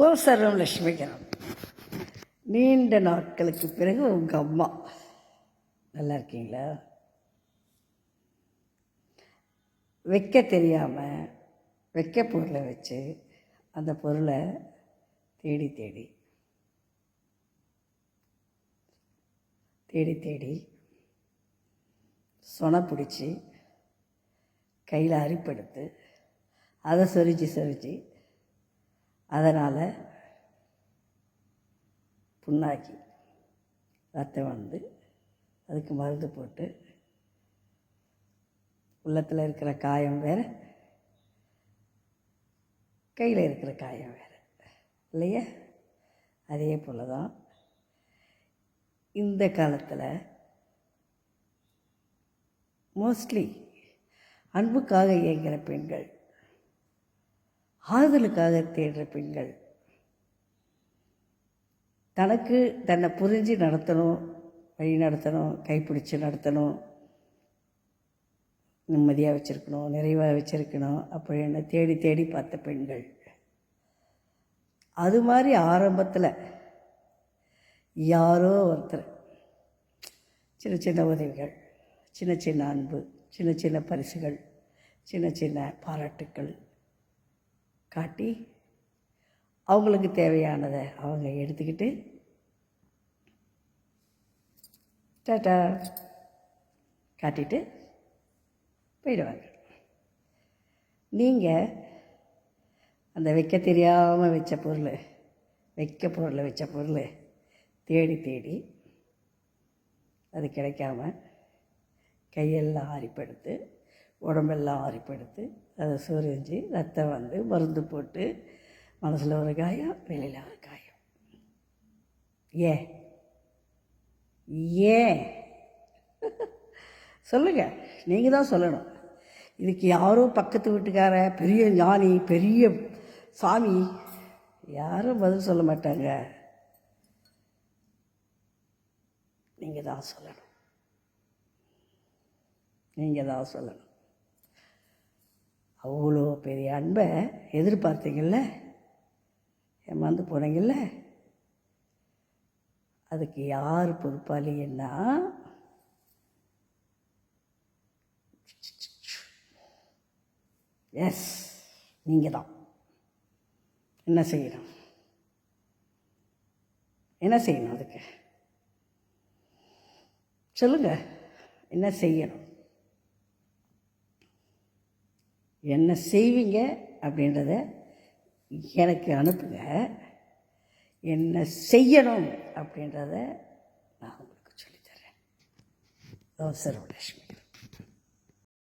ஓம் சர்வம் லட்சுமிகரம். நீண்ட நாட்களுக்கு பிறகு உங்கள் அம்மா நல்லா இருக்கீங்களா? வைக்க தெரியாமல் வைக்க பொருளை வச்சு அந்த பொருளை தேடி தேடி தேடி தேடி சொனை பிடிச்சி கையில் அரிப்படுத்து அதை சொரிஞ்சு அதனால் புண்ணாக்கி ரத்தம் வந்து அதுக்கு மருந்து போட்டு உள்ளத்தில் இருக்கிற காயம் வேறு, கையில் இருக்கிற காயம் வேறு இல்லையா? அதே போல் தான் இந்த காலத்தில் மோஸ்ட்லி அன்புக்காக இயங்குகிற பெண்கள், ஆறுதலுக்காக தேடுற பெண்கள், தனக்கு தன்னை புரிஞ்சு நடத்தணும், வழி நடத்தணும், கைப்பிடிச்சு நடத்தணும், நிம்மதியாக வச்சுருக்கணும், நிறைவாக வச்சுருக்கணும் அப்படின்னு தேடி தேடி பார்த்த பெண்கள். அது மாதிரி ஆரம்பத்தில் யாரோ ஒருத்தர் சின்ன சின்ன உதவிகள், சின்ன சின்ன அன்பு, சின்ன சின்ன பரிசுகள், சின்ன சின்ன பாராட்டுக்கள் காட்டி அவங்களுக்கு தேவையானதை அவங்க எடுத்துக்கிட்டு டாட்டா காட்டிட்டு போயிடுவாங்க. நீங்கள் அந்த வைக்க தெரியாமல் வச்ச பொருள், வச்ச பொருள் தேடி தேடி அது கிடைக்காம கையெல்லாம் ஆறிப்படுத்து, உடம்பெல்லாம் ஆறிப்படுத்து, அதை சொரிஞ்சு ரத்தம் வந்து மருந்து போட்டு மனசில் ஒரு காயம், வெளியில் ஒரு காயம். ஏன் சொல்லுங்கள், நீங்கள் தான் சொல்லணும். இதுக்கு யாரோ பக்கத்து வீட்டுக்கார பெரிய ஞானி, பெரிய சாமி யாரும் பதில் சொல்ல மாட்டாங்க. நீங்கள் தான் சொல்லணும். நீங்கள் தான் சொல்லணும். அவ்வளோ பெரிய அன்பை எதிர்பார்த்தீங்கள்ல, ஏமாந்து போனீங்கள்ல, அதுக்கு யார் பொறுப்பாளின்னா எஸ் நீங்கள் தான். என்ன செய்யணும்? அதுக்கு சொல்லுங்கள், என்ன செய்யணும்? என்ன செய்வீங்க அப்படின்றத எனக்கு அனுப்புங்க. என்ன செய்யணும் அப்படின்றத நான் உங்களுக்கு சொல்லித்தரேன். சர்வலட்சுமி.